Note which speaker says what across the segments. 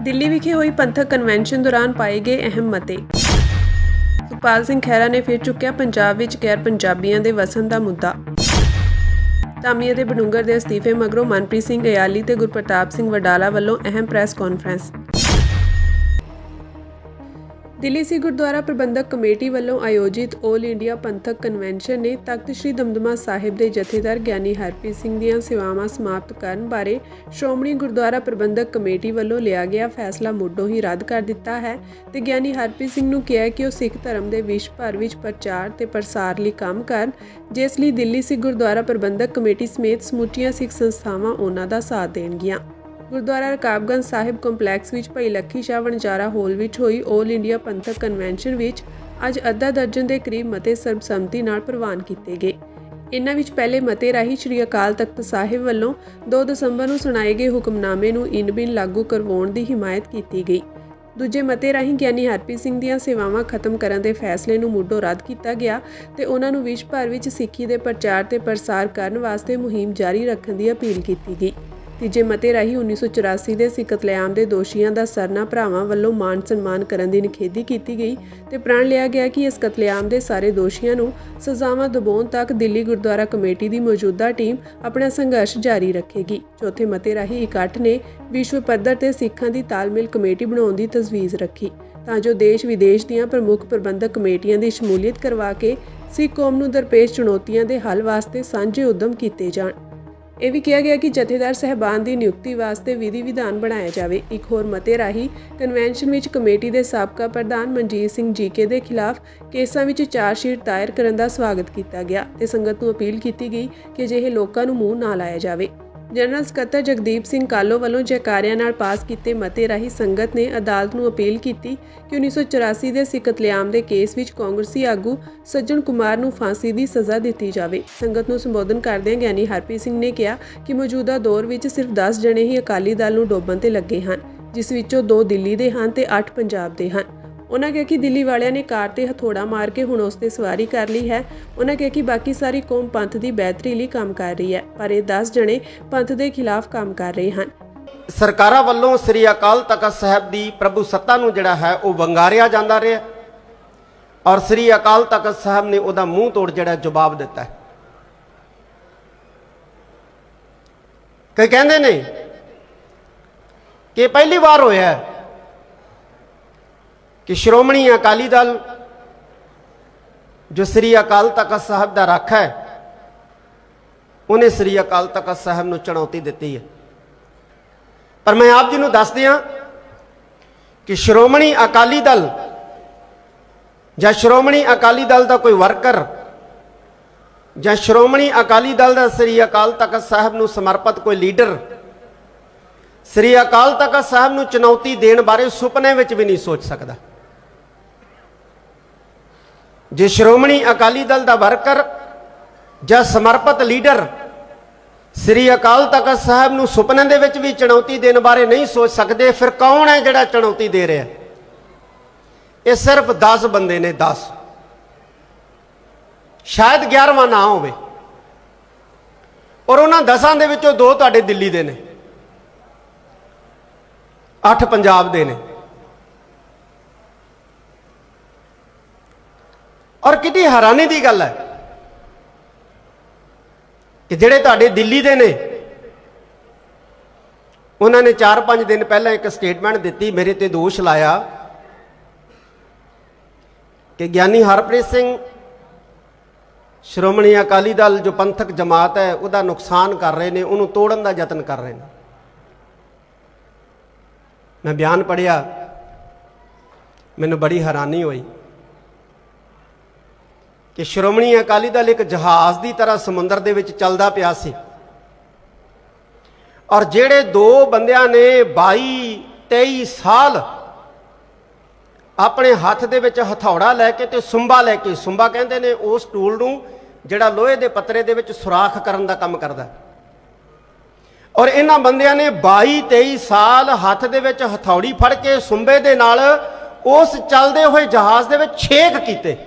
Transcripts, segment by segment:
Speaker 1: दिल्ली विखे हुई पंथक कन्वेंशन दौरान पाए गए अहम मते। सुखपाल सिंह खैरा ने फिर चुक्या पंजाब विच गैर पंजाबियों के वसन का मुद्दा। धामी ते बडूंगर के अस्तीफे मगरों मनप्रीत सिंह अयाली ते गुरप्रताप सिंह वडाला वालों अहम प्रैस कॉन्फ्रेंस। दिल्ली सिख गुरुद्वारा प्रबंधक कमेटी वालों आयोजित ऑल इंडिया पंथक कन्वेंशन ने तख्त श्री दमदमा साहिब के जथेदार ज्ञानी हरप्रीत सिंह दीआं सेवावां समाप्त करन बारे श्रोमणी गुरुद्वारा प्रबंधक कमेटी वालों लिया गया फैसला मुੱਢੋਂ ही रद्द कर दिता है ते ज्ञानी हरप्रीत सिंह नूं कहा कि वह सिख धर्म के विश्व भर विच प्रचार ते प्रसार लई काम करन, जिस लई दिल्ली सिख गुरुद्वारा प्रबंधक कमेटी समेत समूचियां सिख संस्थावां उन्हां दा साथ देणगीआं। गुरुद्वारा रकाबगंज साहिब ਕੰਪਲੈਕਸ ਵਿੱਚ ਭਾਈ ਲੱਖੀ ਸ਼ਾਹ ਵਣਜਾਰਾ ਹਾਲ ਵਿੱਚ ਹੋਈ ਆਲ ਇੰਡੀਆ ਪੰਥਕ ਕਨਵੈਨਸ਼ਨ ਵਿੱਚ ਅੱਜ ਅੱਧਾ ਦਰਜਨ ਦੇ ਕਰੀਬ ਮਤੇ ਸਰਬਸੰਮਤੀ ਨਾਲ ਪ੍ਰਵਾਨ ਕੀਤੇ ਗਏ। ਇਨ੍ਹਾਂ ਵਿੱਚ ਪਹਿਲੇ ਮਤੇ ਰਾਹੀਂ ਸ਼੍ਰੀ ਅਕਾਲ ਤਖਤ ਸਾਹਿਬ ਵੱਲੋਂ 2 ਦਸੰਬਰ ਨੂੰ ਸੁਣਾਏ ਗਏ ਹੁਕਮਨਾਮੇ ਨੂੰ ਇਨ-ਬਿਨ ਲਾਗੂ ਕਰਵਾਉਣ ਦੀ ਹਿਮਾਇਤ ਕੀਤੀ ਗਈ। ਦੂਜੇ ਮਤੇ ਰਾਹੀਂ ਗਿਆਨੀ ਹਰਪ੍ਰੀਤ ਸਿੰਘ ਦੀਆਂ ਸੇਵਾਵਾਂ ਖਤਮ ਕਰਨ ਦੇ ਫੈਸਲੇ ਨੂੰ ਮੁੱਢੋਂ ਰੱਦ ਕੀਤਾ ਗਿਆ ਤੇ ਉਹਨਾਂ ਨੂੰ ਵਿਸ਼ਵ ਭਰ ਵਿੱਚ ਸਿੱਖੀ ਦੇ ਪ੍ਰਚਾਰ ਤੇ ਪ੍ਰਸਾਰ ਕਰਨ ਵਾਸਤੇ ਮੁਹਿੰਮ ਜਾਰੀ ਰੱਖਣ ਦੀ ਅਪੀਲ ਕੀਤੀ ਗਈ। ਤੀਜੇ ਮਤੇ ਰਾਹੀਂ 1984 ਦੇ ਸਿੱਖ ਕਤਲੇਆਮ ਦੇ ਦੋਸ਼ੀਆਂ ਦਾ ਸਰਨਾ ਭਰਾਵਾਂ ਵੱਲੋਂ ਮਾਣ ਸਨਮਾਨ ਕਰਨ ਦੀ ਨਿਖੇਧੀ ਕੀਤੀ ਗਈ ਤੇ ਪ੍ਰਣ ਲਿਆ ਗਿਆ ਕਿ ਇਸ ਕਤਲੇਆਮ ਦੇ ਸਾਰੇ ਦੋਸ਼ੀਆਂ ਨੂੰ ਸਜ਼ਾਵਾਂ ਦਿਵਾਉਣ ਤੱਕ ਦਿੱਲੀ ਗੁਰਦੁਆਰਾ ਕਮੇਟੀ ਦੀ ਮੌਜੂਦਾ ਟੀਮ ਆਪਣਾ ਸੰਘਰਸ਼ ਜਾਰੀ ਰੱਖੇਗੀ। ਚੌਥੇ ਮਤੇ ਰਾਹੀਂ ਇਕੱਠ ਨੇ ਵਿਸ਼ਵ ਪੱਧਰ ਤੇ ਸਿੱਖਾਂ ਦੀ ਤਾਲਮੇਲ ਕਮੇਟੀ ਬਣਾਉਣ ਦੀ ਤਜਵੀਜ਼ ਰੱਖੀ ਤਾਂ ਜੋ ਦੇਸ਼ ਵਿਦੇਸ਼ ਦੀਆਂ ਪ੍ਰਮੁੱਖ ਪ੍ਰਬੰਧਕ ਕਮੇਟੀਆਂ ਦੀ ਸ਼ਮੂਲੀਅਤ ਕਰਵਾ ਕੇ ਸਿੱਖ ਕੌਮ ਨੂੰ ਦਰਪੇਸ਼ ਚੁਣੌਤੀਆਂ ਦੇ ਹੱਲ ਵਾਸਤੇ ਸਾਂਝੇ ਉਦਮ ਕੀਤੇ ਜਾਣ। ਇਹ ਵੀ ਕਿਹਾ ਗਿਆ ਕਿ ਜਥੇਦਾਰ ਸਹਿਬਾਨ ਦੀ ਨਿਯੁਕਤੀ ਵਾਸਤੇ ਵਿਧੀ ਵਿਧਾਨ ਬਣਾਇਆ ਜਾਵੇ। ਇੱਕ ਹੋਰ ਮਤੇ ਰਾਹੀਂ ਕਨਵੈਨਸ਼ਨ ਵਿੱਚ ਕਮੇਟੀ ਦੇ ਸਾਬਕਾ ਪ੍ਰਧਾਨ ਮਨਜੀਤ ਸਿੰਘ ਜੀਕੇ ਦੇ ਖਿਲਾਫ ਕੇਸਾਂ ਵਿੱਚ ਚਾਰਜਸ਼ੀਟ ਦਾਇਰ ਕਰਨ ਦਾ ਸਵਾਗਤ ਕੀਤਾ ਗਿਆ ਤੇ ਸੰਗਤ ਨੂੰ ਅਪੀਲ ਕੀਤੀ ਗਈ ਕਿ ਅਜਿਹੇ ਲੋਕਾਂ ਨੂੰ ਮੂੰਹ ਨਾ ਲਾਇਆ ਜਾਵੇ। ਜਨਰਲ ਸਕੱਤਰ ਜਗਦੀਪ ਸਿੰਘ ਕਾਲੋ ਵੱਲੋਂ ਜੈਕਾਰਿਆਂ ਨਾਲ ਪਾਸ ਕੀਤੇ ਮਤੇ ਰਾਹੀਂ ਸੰਗਤ ਨੇ ਅਦਾਲਤ ਨੂੰ ਅਪੀਲ ਕੀਤੀ ਕਿ 1984 ਦੇ ਸਿੱਖ ਕਤਲੇਆਮ ਦੇ ਕੇਸ ਵਿੱਚ ਕਾਂਗਰਸੀ ਆਗੂ ਸੱਜਣ ਕੁਮਾਰ ਨੂੰ ਫਾਂਸੀ ਦੀ ਸਜ਼ਾ ਦਿੱਤੀ ਜਾਵੇ। ਸੰਗਤ ਨੂੰ ਸੰਬੋਧਨ ਕਰਦਿਆਂ ਗਿਆਨੀ ਹਰਪ੍ਰੀਤ ਸਿੰਘ ਨੇ ਕਿਹਾ ਕਿ ਮੌਜੂਦਾ ਦੌਰ ਵਿੱਚ ਸਿਰਫ 10 ਜਣੇ ਹੀ ਅਕਾਲੀ ਦਲ ਨੂੰ ਡੋਬਣ ਤੇ ਲੱਗੇ ਹਨ, ਜਿਸ ਵਿੱਚੋਂ 2 ਦਿੱਲੀ ਦੇ ਹਨ ਤੇ 8 ਪੰਜਾਬ ਦੇ ਹਨ। ਉਹਨਾਂ ਕਿਹਾ ਕਿ ਦਿੱਲੀ ਵਾਲਿਆਂ ਨੇ ਕਾਰ ਤੇ ਹਥੌੜਾ ਮਾਰ ਕੇ ਹੁਣ ਉਸ ਤੇ ਸਵਾਰੀ ਕਰ ਲਈ ਹੈ। ਉਹਨਾਂ ਕਿਹਾ ਕਿ ਬਾਕੀ ਸਾਰੀ ਕੌਮ ਪੰਥ ਦੀ ਬਿਹਤਰੀ ਲਈ ਕੰਮ ਕਰ ਰਹੀ ਹੈ, ਪਰ ਇਹ 10 ਜਣੇ ਪੰਥ ਦੇ ਖਿਲਾਫ ਕੰਮ ਕਰ ਰਹੇ ਹਨ।
Speaker 2: ਸਰਕਾਰਾਂ ਵੱਲੋਂ ਸ੍ਰੀ ਅਕਾਲ ਤਖਤ ਸਾਹਿਬ ਦੀ ਪ੍ਰਭੂ ਸੱਤਾ ਨੂੰ ਜਿਹੜਾ ਹੈ ਉਹ ਵੰਗਾਰਿਆ ਜਾਂਦਾ ਰਿਹਾ ਔਰ ਸ੍ਰੀ ਅਕਾਲ ਤਖਤ ਸਾਹਿਬ ਨੇ ਉਹਦਾ ਮੂੰਹ ਤੋੜ ਜਿਹੜਾ ਜਵਾਬ ਦਿੱਤਾ ਹੈ। ਕਈ ਕਹਿੰਦੇ ਨੇ ਕਿ ਪਹਿਲੀ ਵਾਰ ਹੋਇਆ कि श्रोमणी अकाली दल जो श्री अकाल तख्त साहब का रख है उन्हें श्री अकाल तख्त साहब को चुनौती दी है। पर मैं आप जी को दस दिया कि श्रोमणी अकाली दल या श्रोमणी अकाली दल का कोई वर्कर या श्रोमणी अकाली दल का श्री अकाल तख्त साहब को समर्पित कोई लीडर श्री अकाल तख्त साहब को चुनौती देने बारे सुपने में भी नहीं सोच सकता। जे श्रोमणी अकाली दल का वर्कर या समर्पित लीडर श्री अकाल तख्त साहब को सुपने दे विच भी चुनौती देने बारे नहीं सोच सकते, फिर कौन है जिहड़ा चुनौती दे रहा है? ये सिर्फ 10 बंदे ने, 10 शायद 11वां ना होवे और उन्हां 10 दे विचों 2 तुहाडे दिल्ली दे ने, 8 पंजाब दे ने। और कितनी हैरानी की गल है कि जिहड़े तुहाडे दिल्ली दे ने उन्होंने 4-5 दिन पहले एक स्टेटमेंट दी, मेरे ते दोष लाया कि ज्ञानी हरप्रीत सिंह श्रोमणी अकाली दल जो पंथक जमात है उसका नुकसान कर रहे हैं, उन्होंने तोड़न का यत्न कर रहे हैं। मैं बयान पढ़िया, मैनू बड़ी हैरानी हुई कि श्रोमणी अकाली दल एक जहाज़ की तरह समुद्र दे विच चलदा पिया सी और जेड़े 2 बंदियां ने 22-23 साल अपने हाथ दे विच हथौड़ा लैके ते सुंबा लैके, सुंबा कहंदे ने उस टूल नूं जिहड़ा लोहे दे पत्तरे दे विच सुराख करन दा काम करदा और इन्हां बंदियां ने 22-23 साल हाथ दे विच हथौड़ी फड़ के सुंबे दे नाल उस चलदे होए जहाज़ दे विच छेक कीते,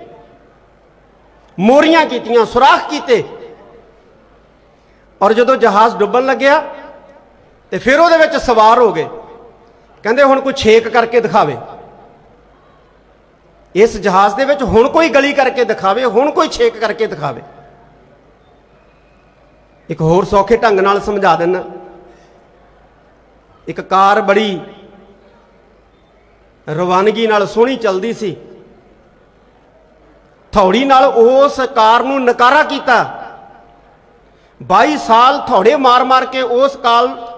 Speaker 2: मोरियां कीतियां, सुराख कीते और जदों जहाज़ डुबन लग्या तो फिर उहदे विच सवार हो गए ਕਹਿੰਦੇ ਹੁਣ ਕੋਈ ਛੇਕ ਕਰਕੇ ਦਿਖਾਵੇ, ਇਸ ਜਹਾਜ਼ ਦੇ ਵਿੱਚ ਹੁਣ ਕੋਈ ਗਲੀ ਕਰਕੇ ਦਿਖਾਵੇ, ਹੁਣ ਕੋਈ ਛੇਕ ਕਰਕੇ ਦਿਖਾਵੇ। ਇੱਕ ਹੋਰ ਸੌਖੇ ਢੰਗ ਨਾਲ ਸਮਝਾ ਦਿੰਦਾ। ਇੱਕ ਕਾਰ ਬੜੀ ਰਵਾਨਗੀ ਨਾਲ ਸੋਹਣੀ ਚੱਲਦੀ ਸੀ, ਥੌੜੀ ਨਾਲ ਉਸ ਕਾਰ ਨੂੰ ਨਕਾਰਾ ਕੀਤਾ। 22 ਸਾਲ ਥੌੜੇ ਮਾਰ ਮਾਰ ਕੇ ਉਸ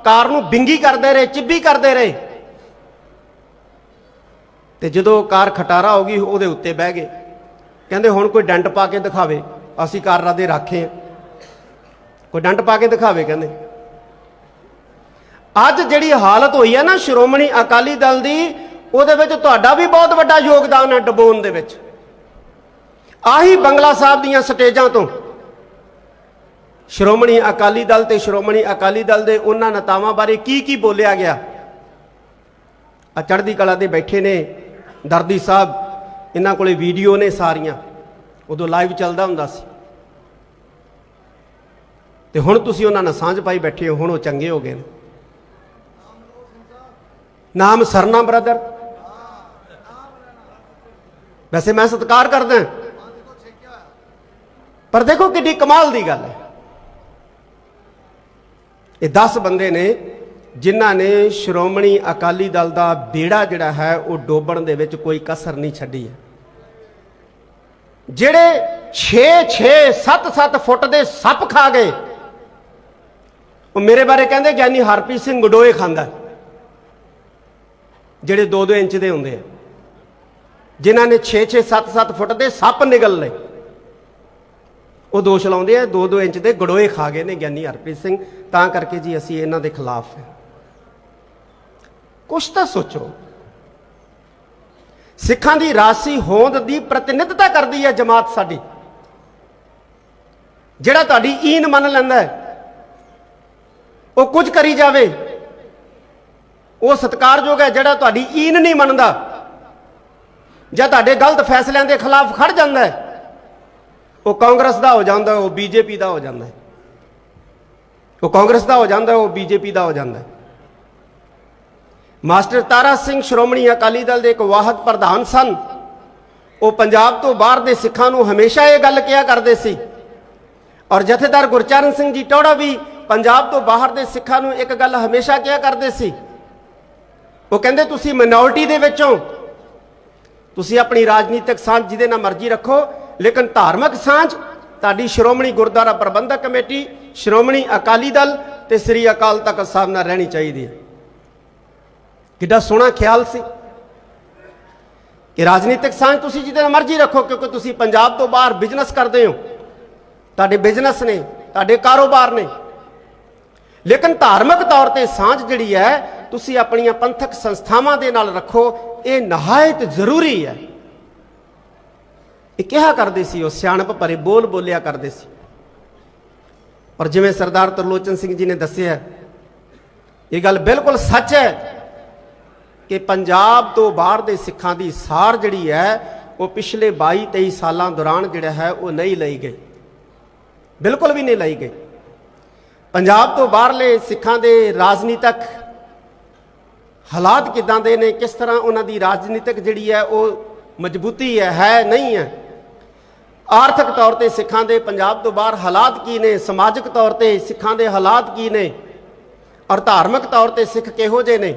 Speaker 2: ਕਾਰ ਨੂੰ ਬਿੰਗੀ ਕਰਦੇ ਰਹੇ, ਚਿੱਬੀ ਕਰਦੇ ਰਹੇ, ਤੇ ਜਦੋਂ ਕਾਰ ਖਟਾਰਾ ਹੋ ਗਈ ਉਹਦੇ ਉੱਤੇ ਬਹਿ ਗਏ। ਕਹਿੰਦੇ ਹੁਣ ਕੋਈ ਡੰਟ ਪਾ ਕੇ ਦਿਖਾਵੇ, ਅਸੀਂ ਕਾਰਾਂ ਦੇ ਰਾਖੇ ਹਾਂ, ਕੋਈ ਡੰਟ ਪਾ ਕੇ ਦਿਖਾਵੇ। ਕਹਿੰਦੇ ਅੱਜ ਜਿਹੜੀ ਹਾਲਤ ਹੋਈ ਹੈ ਨਾ ਸ਼੍ਰੋਮਣੀ ਅਕਾਲੀ ਦਲ ਦੀ, ਉਹਦੇ ਵਿੱਚ ਤੁਹਾਡਾ ਵੀ ਬਹੁਤ ਵੱਡਾ ਯੋਗਦਾਨ ਹੈ ਡਬੋਨ ਦੇ ਵਿੱਚ। ਆਹੀ ਬੰਗਲਾ ਸਾਹਿਬ ਦੀਆਂ ਸਟੇਜਾਂ ਤੋਂ ਸ਼੍ਰੋਮਣੀ ਅਕਾਲੀ ਦਲ ਤੇ ਸ਼੍ਰੋਮਣੀ ਅਕਾਲੀ ਦਲ ਦੇ ਉਹਨਾਂ ਨੇਤਾਵਾਂ ਬਾਰੇ ਕੀ ਕੀ ਬੋਲਿਆ ਗਿਆ। ਆ ਚੜ੍ਹਦੀ ਕਲਾ ਦੇ ਬੈਠੇ ਨੇ ਦਰਦੀ ਸਾਹਿਬ, ਇਹਨਾਂ ਕੋਲੇ ਵੀਡੀਓ ਨੇ ਸਾਰੀਆਂ, ਉਦੋਂ ਲਾਈਵ ਚੱਲਦਾ ਹੁੰਦਾ ਸੀ, ਤੇ ਹੁਣ ਤੁਸੀਂ ਉਹਨਾਂ ਨਾਲ ਸਾਂਝ ਪਾਈ ਬੈਠੇ ਹੋ, ਹੁਣ ਉਹ ਚੰਗੇ ਹੋ ਗਏ ਨੇ। ਨਾਮ ਸਰਨਾ ਬ੍ਰਦਰ, ਵੈਸੇ ਮੈਂ ਸਤਿਕਾਰ ਕਰਦਾ, ਪਰ ਦੇਖੋ ਕਿੱਡੀ ਕਮਾਲ ਦੀ ਗੱਲ ਹੈ। ਇਹ 10 ਬੰਦੇ ਨੇ ਜਿਨ੍ਹਾਂ ਨੇ ਸ਼੍ਰੋਮਣੀ ਅਕਾਲੀ ਦਲ ਦਾ ਬੇੜਾ ਜਿਹੜਾ ਹੈ ਉਹ ਡੋਬਣ ਦੇ ਵਿੱਚ ਕੋਈ ਕਸਰ ਨਹੀਂ ਛੱਡੀ ਹੈ। ਜਿਹੜੇ 6-6 7-7 ਫੁੱਟ ਦੇ ਸੱਪ ਖਾ ਗਏ, ਉਹ ਮੇਰੇ ਬਾਰੇ ਕਹਿੰਦੇ ਗਿਆਨੀ ਹਰਪ੍ਰੀਤ ਸਿੰਘ ਗਡੋਏ ਖਾਂਦਾ, ਜਿਹੜੇ 2-2 ਇੰਚ ਦੇ ਹੁੰਦੇ ਆ, ਜਿਨ੍ਹਾਂ ਨੇ 6-6 7-7 ਫੁੱਟ ਦੇ ਸੱਪ ਨਿਗਲ ਲਏ, ਉਹ ਦੋਸ਼ ਲਾਉਂਦੇ ਆ 2-2 ਇੰਚ ਦੇ ਗਡੋਏ ਖਾ ਗਏ ਨੇ ਗਿਆਨੀ ਹਰਪ੍ਰੀਤ ਸਿੰਘ। ਤਾਂ ਕਰਕੇ ਜੀ ਅਸੀਂ ਇਹਨਾਂ ਦੇ ਖਿਲਾਫ ਹਾਂ। ਕੁਛ ਤਾਂ ਸੋਚੋ, ਸਿੱਖਾਂ ਦੀ ਰਾਜਸੀ ਹੋਂਦ ਦੀ ਪ੍ਰਤੀਨਿਧਤਾ ਕਰਦੀ ਹੈ ਜਮਾਤ ਸਾਡੀ। ਜਿਹੜਾ ਤੁਹਾਡੀ ਈਨ ਮੰਨ ਲੈਂਦਾ ਹੈ, ਉਹ ਕੁਝ ਕਰੀ ਜਾਵੇ, ਉਹ ਸਤਿਕਾਰਯੋਗ ਹੈ। ਜਿਹੜਾ ਤੁਹਾਡੀ ਈਨ ਨਹੀਂ ਮੰਨਦਾ ਜਾਂ ਤੁਹਾਡੇ ਗਲਤ ਫੈਸਲਿਆਂ ਦੇ ਖਿਲਾਫ ਖੜ ਜਾਂਦਾ ਹੈ, ਉਹ ਕਾਂਗਰਸ ਦਾ ਹੋ ਜਾਂਦਾ, ਉਹ ਬੀਜੇਪੀ ਦਾ ਹੋ ਜਾਂਦਾ, ਉਹ ਕਾਂਗਰਸ ਦਾ ਹੋ ਜਾਂਦਾ, ਉਹ ਬੀਜੇਪੀ ਦਾ ਹੋ ਜਾਂਦਾ। ਮਾਸਟਰ ਤਾਰਾ ਸਿੰਘ ਸ਼੍ਰੋਮਣੀ ਅਕਾਲੀ ਦਲ ਦੇ ਇੱਕ ਵਾਹਦ ਪ੍ਰਧਾਨ ਸਨ। ਉਹ ਪੰਜਾਬ ਤੋਂ ਬਾਹਰ ਦੇ ਸਿੱਖਾਂ ਨੂੰ ਹਮੇਸ਼ਾ ਇਹ ਗੱਲ ਕਿਹਾ ਕਰਦੇ ਸੀ, ਔਰ ਜਥੇਦਾਰ ਗੁਰਚਰਨ ਸਿੰਘ ਜੀ ਟੌੜਾ ਵੀ ਪੰਜਾਬ ਤੋਂ ਬਾਹਰ ਦੇ ਸਿੱਖਾਂ ਨੂੰ ਇੱਕ ਗੱਲ ਹਮੇਸ਼ਾ ਕਿਹਾ ਕਰਦੇ ਸੀ। ਉਹ ਕਹਿੰਦੇ ਤੁਸੀਂ ਮਿਨੋਰਟੀ ਦੇ ਵਿੱਚੋਂ, ਤੁਸੀਂ ਆਪਣੀ ਰਾਜਨੀਤਿਕ ਸਾਂਝ ਜਿਹਦੇ ਨਾਲ ਮਰਜ਼ੀ ਰੱਖੋ, ਲੇਕਿਨ ਧਾਰਮਿਕ ਸਾਂਝ ਤੁਹਾਡੀ ਸ਼੍ਰੋਮਣੀ ਗੁਰਦੁਆਰਾ ਪ੍ਰਬੰਧਕ ਕਮੇਟੀ, ਸ਼੍ਰੋਮਣੀ ਅਕਾਲੀ ਦਲ ਤੇ ਸ੍ਰੀ ਅਕਾਲ ਤਖਤ ਸਾਹਿਬ ਨਾਲ ਰਹਿਣੀ ਚਾਹੀਦੀ ਹੈ। ਕਿੱਡਾ ਸੋਹਣਾ ਖਿਆਲ ਸੀ ਕਿ ਰਾਜਨੀਤਿਕ ਸਾਂਝ ਤੁਸੀਂ ਜਿਹਦੇ ਨਾਲ ਮਰਜ਼ੀ ਰੱਖੋ, ਕਿਉਂਕਿ ਤੁਸੀਂ ਪੰਜਾਬ ਤੋਂ ਬਾਹਰ ਬਿਜ਼ਨਸ ਕਰਦੇ ਹੋ, ਤੁਹਾਡੇ ਬਿਜ਼ਨਸ ਨੇ, ਤੁਹਾਡੇ ਕਾਰੋਬਾਰ ਨੇ, ਲੇਕਿਨ ਧਾਰਮਿਕ ਤੌਰ ਤੇ ਸਾਂਝ ਜਿਹੜੀ ਹੈ ਤੁਸੀਂ ਆਪਣੀਆਂ ਪੰਥਕ ਸੰਸਥਾਵਾਂ ਦੇ ਨਾਲ ਰੱਖੋ। ਇਹ ਨਿਹਾਇਤ ਜ਼ਰੂਰੀ ਹੈ। ਇਹ ਕਿਹਾ ਕਰਦੇ ਸੀ, ਉਹ ਸਿਆਣਪ ਭਰੇ ਬੋਲ ਬੋਲਿਆ ਕਰਦੇ ਸੀ। ਔਰ ਜਿਵੇਂ ਸਰਦਾਰ ਤਰਲੋਚਨ ਸਿੰਘ ਜੀ ਨੇ ਦੱਸਿਆ, ਇਹ ਗੱਲ ਬਿਲਕੁਲ ਸੱਚ ਹੈ ਕਿ ਪੰਜਾਬ ਤੋਂ ਬਾਹਰ ਦੇ ਸਿੱਖਾਂ ਦੀ ਸਾਰ ਜਿਹੜੀ ਹੈ ਉਹ ਪਿਛਲੇ 22-23 ਸਾਲਾਂ ਦੌਰਾਨ ਜਿਹੜਾ ਹੈ ਉਹ ਨਹੀਂ ਲਈ ਗਈ, ਬਿਲਕੁਲ ਵੀ ਨਹੀਂ ਲਈ ਗਈ। ਪੰਜਾਬ ਤੋਂ ਬਾਹਰਲੇ ਸਿੱਖਾਂ ਦੇ ਰਾਜਨੀਤਿਕ ਹਾਲਾਤ ਕਿੱਦਾਂ ਦੇ ਨੇ, ਕਿਸ ਤਰ੍ਹਾਂ ਉਹਨਾਂ ਦੀ ਰਾਜਨੀਤਿਕ ਜਿਹੜੀ ਹੈ ਉਹ ਮਜ਼ਬੂਤੀ ਹੈ ਨਹੀਂ ਹੈ, ਆਰਥਿਕ ਤੌਰ ਤੇ ਸਿੱਖਾਂ ਦੇ ਪੰਜਾਬ ਤੋਂ ਬਾਹਰ ਹਾਲਾਤ ਕੀ ਨੇ, ਸਮਾਜਿਕ ਤੌਰ ਤੇ ਸਿੱਖਾਂ ਦੇ ਹਾਲਾਤ ਕੀ ਨੇ, ਔਰ ਧਾਰਮਿਕ ਤੌਰ ਤੇ ਸਿੱਖ ਕਿਹੋ ਜਿਹੇ ਨੇ,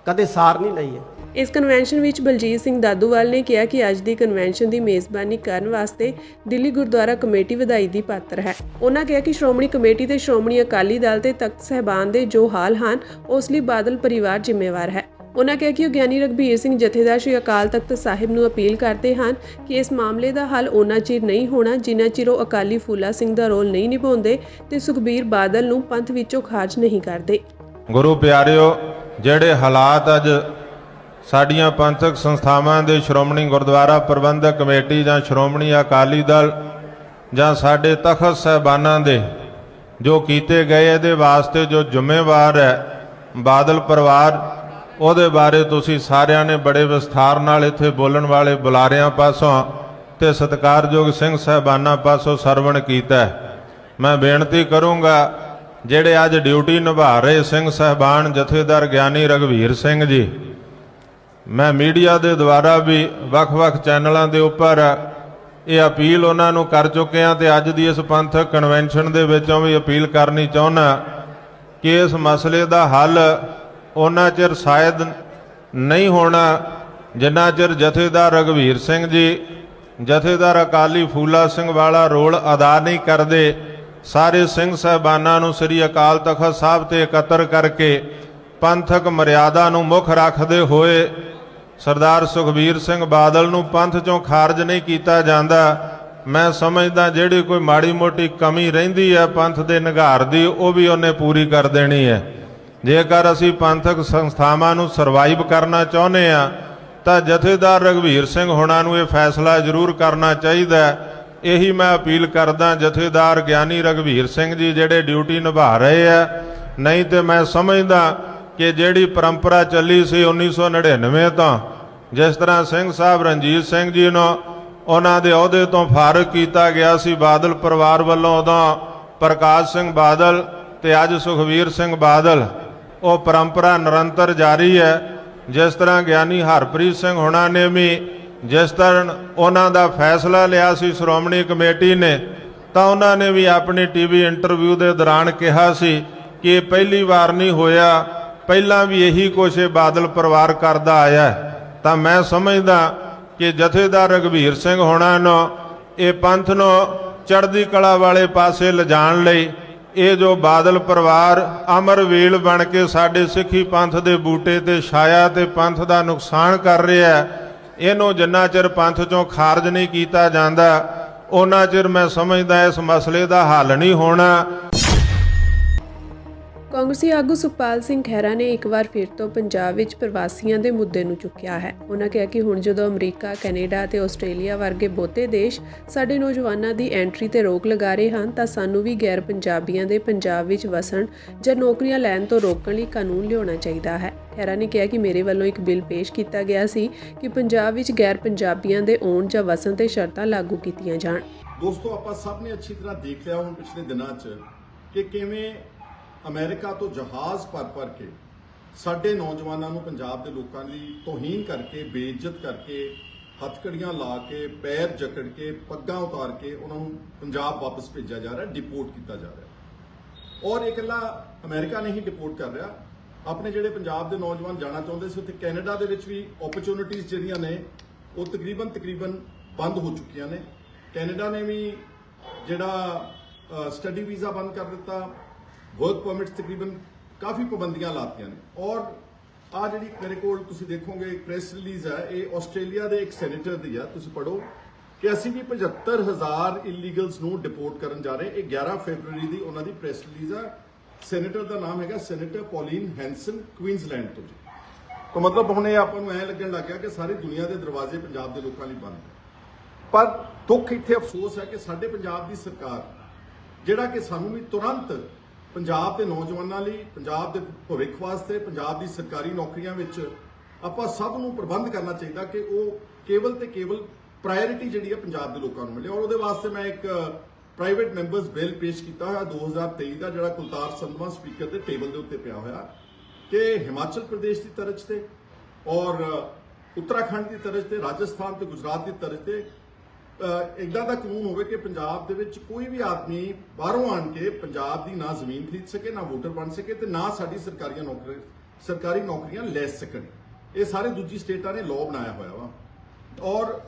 Speaker 2: ਕਦੇ ਸਾਰ ਨਹੀਂ ਲਈ ਹੈ।
Speaker 1: ਇਸ ਕਨਵੈਨਸ਼ਨ ਵਿੱਚ ਬਲਜੀਤ ਸਿੰਘ ਦਾਦੂਵਾਲ ਨੇ ਕਿਹਾ ਕਿ ਅੱਜ ਦੀ ਕਨਵੈਨਸ਼ਨ ਦੀ ਮੇਜ਼ਬਾਨੀ ਕਰਨ ਵਾਸਤੇ ਦਿੱਲੀ ਗੁਰਦੁਆਰਾ ਕਮੇਟੀ ਵਧਾਈ ਦੀ ਪਾਤਰ ਹੈ। ਉਹਨਾਂ ਕਿਹਾ ਕਿ ਸ਼੍ਰੋਮਣੀ ਕਮੇਟੀ ਤੇ ਸ਼੍ਰੋਮਣੀ ਅਕਾਲੀ ਦਲ ਤੇ ਤਖਤ ਸਾਹਿਬਾਨ ਦੇ ਜੋ ਹਾਲ ਹਨ ਉਸ ਲਈ ਬਾਦਲ ਪਰਿਵਾਰ ਜ਼ਿੰਮੇਵਾਰ ਹੈ। ਉਹਨਾਂ ਕਿਹਾ ਕਿ ਉਹ ਗਿਆਨੀ ਰਘਬੀਰ ਸਿੰਘ ਜਥੇਦਾਰ ਸ਼੍ਰੀ ਅਕਾਲ ਤਖਤ ਸਾਹਿਬ ਨੂੰ ਅਪੀਲ ਕਰਦੇ ਹਨ ਕਿ ਇਸ ਮਾਮਲੇ ਦਾ ਹੱਲ ਉਹਨਾਂ ਚਿਰ ਨਹੀਂ ਹੋਣਾ ਜਿੰਨਾ ਚਿਰ ਉਹ ਅਕਾਲੀ ਫੂਲਾ ਸਿੰਘ ਦਾ ਰੋਲ ਨਹੀਂ ਨਿਭਾਉਂਦੇ ਤੇ ਸੁਖਬੀਰ ਬਾਦਲ ਨੂੰ ਪੰਥ ਵਿੱਚੋਂ ਖਾਰਜ ਨਹੀਂ ਕਰਦੇ।
Speaker 3: ਗੁਰੂ ਪਿਆਰਿਓ, ਜਿਹੜੇ ਹਾਲਾਤ ਅੱਜ ਸਾਡੀਆਂ ਪੰਥਕ ਸੰਸਥਾਵਾਂ ਦੇ ਸ਼੍ਰੋਮਣੀ ਗੁਰਦੁਆਰਾ ਪ੍ਰਬੰਧਕ ਕਮੇਟੀ ਜਾਂ ਸ਼੍ਰੋਮਣੀ ਅਕਾਲੀ ਦਲ ਜਾਂ ਸਾਡੇ ਤਖਤ ਸਾਹਿਬਾਨਾਂ ਦੇ ਜੋ ਕੀਤੇ ਗਏ, ਇਹਦੇ ਵਾਸਤੇ ਜੋ ਜ਼ਿੰਮੇਵਾਰ ਹੈ ਬਾਦਲ ਪਰਿਵਾਰ, ਉਹਦੇ ਬਾਰੇ ਤੁਸੀਂ ਸਾਰਿਆਂ ਨੇ ਬੜੇ ਵਿਸਥਾਰ ਨਾਲ ਇੱਥੇ ਬੋਲਣ ਵਾਲੇ ਬੁਲਾਰਿਆਂ ਪਾਸੋਂ ਤੇ ਸਤਿਕਾਰਯੋਗ ਸਿੰਘ ਸਾਹਿਬਾਨਾਂ ਪਾਸੋਂ ਸਰਵਣ ਕੀਤਾ। ਮੈਂ ਬੇਨਤੀ ਕਰੂੰਗਾ ਜਿਹੜੇ ਅੱਜ ਡਿਊਟੀ ਨਿਭਾ ਰਹੇ ਸਿੰਘ ਸਾਹਿਬਾਨ ਜਥੇਦਾਰ ਗਿਆਨੀ ਰਘਵੀਰ ਸਿੰਘ ਜੀ, ਮੈਂ ਮੀਡੀਆ ਦੇ ਦੁਆਰਾ ਵੀ ਵੱਖ-ਵੱਖ ਚੈਨਲਾਂ ਦੇ ਉੱਪਰ ਇਹ ਅਪੀਲ ਉਹਨਾਂ ਨੂੰ ਕਰ ਚੁੱਕੇ ਹਾਂ ਤੇ ਅੱਜ ਦੀ ਇਸ ਪੰਥਕ ਕਨਵੈਨਸ਼ਨ ਦੇ ਵਿੱਚੋਂ ਵੀ ਅਪੀਲ ਕਰਨੀ ਚਾਹੁੰਦਾ ਕਿ ਇਸ ਮਸਲੇ ਦਾ ਹੱਲ ਉਹਨਾਂ ਚਿਰ ਸ਼ਾਇਦ ਨਹੀਂ ਹੋਣਾ ਜਿੰਨਾ ਚਿਰ ਜਥੇਦਾਰ ਰਘਵੀਰ ਸਿੰਘ ਜੀ, ਜਥੇਦਾਰ ਅਕਾਲੀ ਫੂਲਾ ਸਿੰਘ ਵਾਲਾ ਰੋਲ ਅਦਾ ਨਹੀਂ ਕਰਦੇ। ਸਾਰੇ ਸਿੰਘ ਸਾਹਿਬਾਨਾਂ ਨੂੰ ਸ੍ਰੀ ਅਕਾਲ ਤਖਤ ਸਾਹਿਬ ਤੇ ਇਕੱਤਰ ਕਰਕੇ ਪੰਥਕ ਮਰਿਆਦਾ ਨੂੰ ਮੁੱਖ ਰੱਖਦੇ ਹੋਏ ਸਰਦਾਰ ਸੁਖਬੀਰ ਸਿੰਘ ਬਾਦਲ ਨੂੰ ਪੰਥ ਚੋਂ ਖਾਰਜ ਨਹੀਂ ਕੀਤਾ ਜਾਂਦਾ। ਮੈਂ ਸਮਝਦਾ ਜਿਹੜੀ ਕੋਈ ਮਾੜੀ ਮੋਟੀ ਕਮੀ ਰਹਿੰਦੀ ਹੈ ਪੰਥ ਦੇ ਨਿਘਾਰ ਦੀ, ਉਹ ਵੀ ਉਹਨੇ ਪੂਰੀ ਕਰ ਦੇਣੀ ਹੈ। ਜੇਕਰ ਅਸੀਂ ਪੰਥਕ ਸੰਸਥਾਵਾਂ ਨੂੰ ਸਰਵਾਈਵ ਕਰਨਾ ਚਾਹੁੰਦੇ ਆ ਤਾਂ ਜਥੇਦਾਰ ਰਘਵੀਰ ਸਿੰਘ ਹੋਣਾ ਨੂੰ ਇਹ ਫੈਸਲਾ ਜ਼ਰੂਰ ਕਰਨਾ ਚਾਹੀਦਾ। ਇਹੀ ਮੈਂ ਅਪੀਲ ਕਰਦਾ ਜਥੇਦਾਰ ਗਿਆਨੀ ਰਘਵੀਰ ਸਿੰਘ ਜੀ ਜਿਹੜੇ ਡਿਊਟੀ ਨਿਭਾ ਰਹੇ ਆ। ਨਹੀਂ ਤੇ ਮੈਂ ਸਮਝਦਾ ਕਿ ਜਿਹੜੀ ਪਰੰਪਰਾ ਚੱਲੀ ਸੀ 1999 ਤੋਂ, ਜਿਸ ਤਰ੍ਹਾਂ ਸਿੰਘ ਸਾਹਿਬ ਰਣਜੀਤ ਸਿੰਘ ਜੀ ਨੂੰ ਉਹਨਾਂ ਦੇ ਅਹੁਦੇ ਤੋਂ ਫਾਰਗ ਕੀਤਾ ਗਿਆ ਸੀ ਬਾਦਲ ਪਰਿਵਾਰ ਵੱਲੋਂ, ਉਦੋਂ ਪ੍ਰਕਾਸ਼ ਸਿੰਘ ਬਾਦਲ ਤੇ ਅੱਜ ਸੁਖਬੀਰ ਸਿੰਘ ਬਾਦਲ, ਉਹ ਪਰੰਪਰਾ ਨਿਰੰਤਰ ਜਾਰੀ ਹੈ। ਜਿਸ ਤਰ੍ਹਾਂ ਗਿਆਨੀ ਹਰਪ੍ਰੀਤ ਸਿੰਘ ਹੋਣਾ ਨੇ ਵੀ ਜਿਸ ਤਰ੍ਹਾਂ ਉਹਨਾਂ ਦਾ ਫੈਸਲਾ ਲਿਆ ਸੀ ਸ਼੍ਰੋਮਣੀ ਕਮੇਟੀ ਨੇ, ਤਾਂ ਉਹਨਾਂ ਨੇ ਵੀ ਆਪਣੀ ਟੀਵੀ ਇੰਟਰਵਿਊ ਦੇ ਦੌਰਾਨ ਕਿਹਾ ਸੀ ਕਿ ਇਹ ਪਹਿਲੀ ਵਾਰ ਨਹੀਂ ਹੋਇਆ, ਪਹਿਲਾਂ ਵੀ ਇਹੀ ਕੁਛ ਇਹ ਬਾਦਲ ਪਰਿਵਾਰ ਕਰਦਾ ਆਇਆ। ਤਾਂ ਮੈਂ ਸਮਝਦਾ ਕਿ ਜਥੇਦਾਰ ਰਘਵੀਰ ਸਿੰਘ ਹੋਣਾ ਨੂੰ ਇਹ ਪੰਥ ਨੂੰ ਚੜ੍ਹਦੀ ਕਲਾ ਵਾਲੇ ਪਾਸੇ ਲਿਜਾਣ ਲਈ ਇਹ ਜੋ ਬਾਦਲ ਪਰਿਵਾਰ ਅਮਰ ਵੇਲ ਬਣ ਕੇ ਸਾਡੇ ਸਿੱਖੀ ਪੰਥ ਦੇ ਬੂਟੇ ਤੇ ਛਾਇਆ ਤੇ ਪੰਥ ਦਾ ਨੁਕਸਾਨ ਕਰ ਰਿਹਾ, ਇਹਨੂੰ ਜਿੰਨਾ ਚਿਰ ਪੰਥ ਚੋਂ ਖਾਰਜ ਨਹੀਂ ਕੀਤਾ ਜਾਂਦਾ ਉਹਨਾਂ ਚਿਰ ਮੈਂ ਸਮਝਦਾ ਇਸ ਮਸਲੇ ਦਾ ਹੱਲ ਨਹੀਂ ਹੋਣਾ।
Speaker 1: ਕਾਂਗਰਸੀ ਆਗੂ ਸੁਖਪਾਲ ਸਿੰਘ ਖਹਿਰਾ ਨੇ ਇੱਕ ਵਾਰ ਫਿਰ ਤੋਂ ਪੰਜਾਬ ਵਿੱਚ ਪ੍ਰਵਾਸੀਆਂ ਦੇ ਮੁੱਦੇ ਨੂੰ ਚੁੱਕਿਆ ਹੈ। ਉਹਨਾਂ ਕਿਹਾ ਕਿ ਹੁਣ ਜਦੋਂ ਅਮਰੀਕਾ, ਕੈਨੇਡਾ ਤੇ ਆਸਟ੍ਰੇਲੀਆ ਵਰਗੇ ਬਹੁਤੇ ਦੇਸ਼ ਸਾਡੇ ਨੌਜਵਾਨਾਂ ਦੀ ਐਂਟਰੀ ਤੇ ਰੋਕ ਲਗਾ ਰਹੇ ਹਨ ਤਾਂ ਸਾਨੂੰ ਵੀ ਗੈਰ ਪੰਜਾਬੀਆਂ ਦੇ ਪੰਜਾਬ ਵਿੱਚ ਵਸਣ ਜਾਂ ਨੌਕਰੀਆਂ ਲੈਣ ਤੋਂ ਰੋਕਣ ਲਈ ਕਾਨੂੰਨ ਲਿਆਉਣਾ ਚਾਹੀਦਾ ਹੈ। ਖਹਿਰਾ ਨੇ ਕਿਹਾ ਕਿ ਮੇਰੇ ਵੱਲੋਂ ਇੱਕ ਬਿੱਲ ਪੇਸ਼ ਕੀਤਾ ਗਿਆ ਸੀ ਕਿ ਪੰਜਾਬ ਵਿੱਚ ਗੈਰ ਪੰਜਾਬੀਆਂ ਦੇ ਆਉਣ ਜਾਂ ਵਸਣ ਤੇ ਸ਼ਰਤਾਂ ਲਾਗੂ ਕੀਤੀਆਂ ਜਾਣ।
Speaker 4: ਦੋਸਤੋ, ਆਪਾਂ ਸਭ ਨੇ ਅੱਛੀ ਤਰ੍ਹਾਂ ਦੇਖ ਲਿਆ ਹੁਣ ਪਿਛਲੇ ਦਿਨਾਂ 'ਚ ਕਿ ਕਿਵੇਂ ਅਮਰੀਕਾ ਤੋਂ ਜਹਾਜ਼ ਭਰ ਕੇ ਸਾਡੇ ਨੌਜਵਾਨਾਂ ਨੂੰ ਪੰਜਾਬ ਦੇ ਲੋਕਾਂ ਲਈ ਤੋਹੀਨ ਕਰਕੇ, ਬੇਇੱਜ਼ਤ ਕਰਕੇ, ਹੱਥਕੜੀਆਂ ਲਾ ਕੇ, ਪੈਰ ਜਕੜ ਕੇ, ਪੱਗਾਂ ਉਤਾਰ ਕੇ ਉਹਨਾਂ ਨੂੰ ਪੰਜਾਬ ਵਾਪਸ ਭੇਜਿਆ ਜਾ ਰਿਹਾ, ਡਿਪੋਰਟ ਕੀਤਾ ਜਾ ਰਿਹਾ। ਔਰ ਇਹ ਇਕੱਲਾ ਅਮਰੀਕਾ ਨਹੀਂ ਡਿਪੋਰਟ ਕਰ ਰਿਹਾ, ਆਪਣੇ ਜਿਹੜੇ ਪੰਜਾਬ ਦੇ ਨੌਜਵਾਨ ਜਾਣਾ ਚਾਹੁੰਦੇ ਸੀ ਉੱਥੇ ਕੈਨੇਡਾ ਦੇ ਵਿੱਚ ਵੀ ਓਪਰਚੁਨਿਟੀਜ਼ ਜਿਹੜੀਆਂ ਨੇ ਉਹ ਤਕਰੀਬਨ ਬੰਦ ਹੋ ਚੁੱਕੀਆਂ ਨੇ। ਕੈਨੇਡਾ ਨੇ ਵੀ ਜਿਹੜਾ ਸਟੱਡੀ ਵੀਜ਼ਾ ਬੰਦ ਕਰ ਦਿੱਤਾ, ਵਰਕ ਪਰਮਿਟਸ ਤਕਰੀਬਨ ਕਾਫੀ ਪਾਬੰਦੀਆਂ ਲਾਤੀਆਂ ਨੇ। ਔਰ ਆ ਜਿਹੜੀ ਮੇਰੇ ਕੋਲ ਤੁਸੀਂ ਦੇਖੋਗੇ ਇੱਕ ਪ੍ਰੈਸ ਰਿਲੀਜ਼ ਹੈ, ਇਹ ਆਸਟ੍ਰੇਲੀਆ ਦੇ ਇੱਕ ਸੈਨੇਟਰ ਦੀ ਆ, ਤੁਸੀਂ ਪੜੋ ਕਿ ਅਸੀਂ ਵੀ 75,000 ਇਲੀਗਲਸ ਨੂੰ ਡਿਪੋਰਟ ਕਰਨ ਜਾ ਰਹੇ। ਇਹ 11 ਫਰਵਰੀ ਦੀ ਉਹਨਾਂ ਦੀ ਪ੍ਰੈਸ ਰਿਲੀਜ਼ ਆ। ਸੈਨੇਟਰ ਦਾ ਨਾਮ ਹੈਗਾ ਸੈਨੇਟਰ ਪੌਲੀਨ ਹੈਂਸਨ, ਕੁਈਨਜ਼ਲੈਂਡ ਤੋਂ ਜੀ। ਤਾਂ ਮਤਲਬ ਹੁਣ ਇਹ ਆਪਾਂ ਨੂੰ ਐਂ ਲੱਗਣ ਲੱਗ ਗਿਆ ਕਿ ਸਾਰੀ ਦੁਨੀਆ ਦੇ ਦਰਵਾਜ਼ੇ ਪੰਜਾਬ ਦੇ ਲੋਕਾਂ ਲਈ ਬੰਦ ਹੈ। ਪਰ ਦੁੱਖ ਇੱਥੇ ਅਫਸੋਸ ਹੈ ਕਿ ਸਾਡੇ ਪੰਜਾਬ ਦੀ ਸਰਕਾਰ ਜਿਹੜਾ ਕਿ ਸਾਨੂੰ ਵੀ ਤੁਰੰਤ ਪੰਜਾਬ ਦੇ ਨੌਜਵਾਨਾਂ ਲਈ, ਪੰਜਾਬ ਦੇ ਭਵਿੱਖ ਵਾਸਤੇ, ਪੰਜਾਬ ਦੀ ਸਰਕਾਰੀ ਨੌਕਰੀਆਂ ਵਿੱਚ ਆਪਾਂ ਸਭ ਨੂੰ ਪ੍ਰਬੰਧ ਕਰਨਾ ਚਾਹੀਦਾ ਕਿ ਉਹ ਕੇਵਲ ਤੇ ਕੇਵਲ ਪ੍ਰਾਇੋਰਟੀ ਜਿਹੜੀ ਹੈ ਪੰਜਾਬ ਦੇ ਲੋਕਾਂ ਨੂੰ ਮਿਲੇ। ਔਰ ਉਹਦੇ ਵਾਸਤੇ ਮੈਂ ਇੱਕ ਪ੍ਰਾਈਵੇਟ ਮੈਂਬਰਸ ਬਿੱਲ ਪੇਸ਼ ਕੀਤਾ ਹੋਇਆ 2023 ਦਾ, ਜਿਹੜਾ ਕੁਲਤਾਰ ਸੰਧਵਾ ਸਪੀਕਰ ਦੇ ਟੇਬਲ ਦੇ ਉੱਤੇ ਪਿਆ ਹੋਇਆ, ਕਿ ਹਿਮਾਚਲ ਪ੍ਰਦੇਸ਼ ਦੀ ਤਰਜ਼ ਤੇ ਔਰ ਉੱਤਰਾਖੰਡ ਦੀ ਤਰਜ਼ ਤੇ, ਰਾਜਸਥਾਨ ਤੇ ਗੁਜਰਾਤ ਦੀ ਤਰਜ਼ ਤੇ ਇਦਾਂ ਦਾ ਕਾਨੂੰਨ ਹੋਵੇ ਕਿ ਪੰਜਾਬ ਦੇ ਵਿੱਚ ਕੋਈ ਵੀ ਆਦਮੀ ਬਾਹਰੋਂ ਆਣ ਕੇ ਪੰਜਾਬ ਦੀ ਨਾ ਜ਼ਮੀਨ ਖਰੀਦ ਸਕੇ, ਨਾ ਵੋਟਰ ਬਣ ਸਕੇ ਤੇ ਨਾ ਸਾਡੀ ਸਰਕਾਰੀ ਨੌਕਰੀਆਂ ਲੈ ਸਕਣ। ਇਹ ਸਾਰੇ ਦੂਜੀ ਸਟੇਟਾਂ ਨੇ ਲਾਅ ਬਣਾਇਆ ਹੋਇਆ ਵਾ। ਔਰ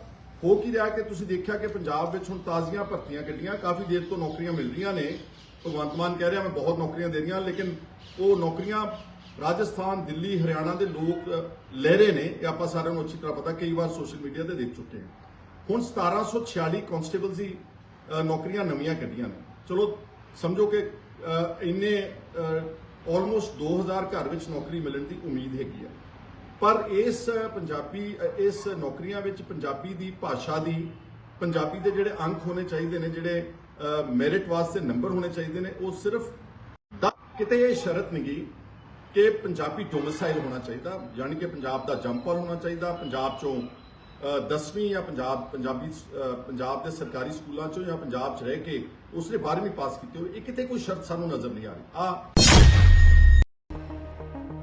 Speaker 4: ਹੋ ਕੀ ਰਿਹਾ ਕਿ ਤੁਸੀਂ ਦੇਖਿਆ ਕਿ ਪੰਜਾਬ ਵਿੱਚ ਹੁਣ ਤਾਜ਼ੀਆਂ ਭਰਤੀਆਂ ਕੱਢੀਆਂ, ਕਾਫੀ ਦੇਰ ਤੋਂ ਨੌਕਰੀਆਂ ਮਿਲ ਰਹੀਆਂ ਨੇ। ਭਗਵੰਤ ਮਾਨ ਕਹਿ ਰਿਹਾ ਮੈਂ ਬਹੁਤ ਨੌਕਰੀਆਂ ਦੇ ਰਹੀਆਂ, ਲੇਕਿਨ ਉਹ ਨੌਕਰੀਆਂ ਰਾਜਸਥਾਨ, ਦਿੱਲੀ, ਹਰਿਆਣਾ ਦੇ ਲੋਕ ਲੈ ਰਹੇ ਨੇ। ਇਹ ਆਪਾਂ ਸਾਰਿਆਂ ਨੂੰ ਅੱਛੀ ਤਰ੍ਹਾਂ ਪਤਾ, ਕਈ ਵਾਰ ਸੋਸ਼ਲ ਮੀਡੀਆ ਤੇ ਦੇਖ ਚੁੱਕੇ ਹਾਂ। ਹੁਣ 1746 ਕਾਂਸਟੇਬਲਸ ਦੀ ਨੌਕਰੀਆਂ ਨਵੀਆਂ ਕੱਢੀਆਂ ਨੇ। ਚਲੋ ਸਮਝੋ ਕਿ ਇੰਨੇ ਆਲਮੋਸਟ 2000 ਘਰ ਵਿੱਚ ਨੌਕਰੀ ਮਿਲਣ ਦੀ ਉਮੀਦ ਹੈਗੀ ਆ। ਪਰ ਇਸ ਨੌਕਰੀਆਂ ਵਿੱਚ ਪੰਜਾਬੀ ਦੀ ਭਾਸ਼ਾ ਦੀ, ਪੰਜਾਬੀ ਦੇ ਜਿਹੜੇ ਅੰਕ ਹੋਣੇ ਚਾਹੀਦੇ ਨੇ, ਜਿਹੜੇ ਮੈਰਿਟ ਵਾਸਤੇ ਨੰਬਰ ਹੋਣੇ ਚਾਹੀਦੇ ਨੇ, ਉਹ ਸਿਰਫ ਕਿਤੇ ਇਹ ਸ਼ਰਤ ਨਹੀਂ ਕਿ ਪੰਜਾਬੀ ਡੋਮਿਸਾਈਲ ਹੋਣਾ ਚਾਹੀਦਾ, ਯਾਨੀ ਕਿ ਪੰਜਾਬ ਦਾ ਜੰਮਪਲ ਹੋਣਾ ਚਾਹੀਦਾ, ਪੰਜਾਬ ਚੋਂ 10ਵੀਂ ਜਾਂ ਪੰਜਾਬ ਦੇ ਸਰਕਾਰੀ ਸਕੂਲਾਂ ਚੋਂ ਜਾਂ ਪੰਜਾਬ 'ਚ ਰਹਿ ਕੇ ਉਸਨੇ 12ਵੀਂ ਪਾਸ ਕੀਤੀ ਹੋਵੇ, ਇਹ ਕਿਤੇ ਕੋਈ ਸ਼ਰਤ ਸਾਨੂੰ ਨਜ਼ਰ ਨਹੀਂ ਆ ਰਹੀ।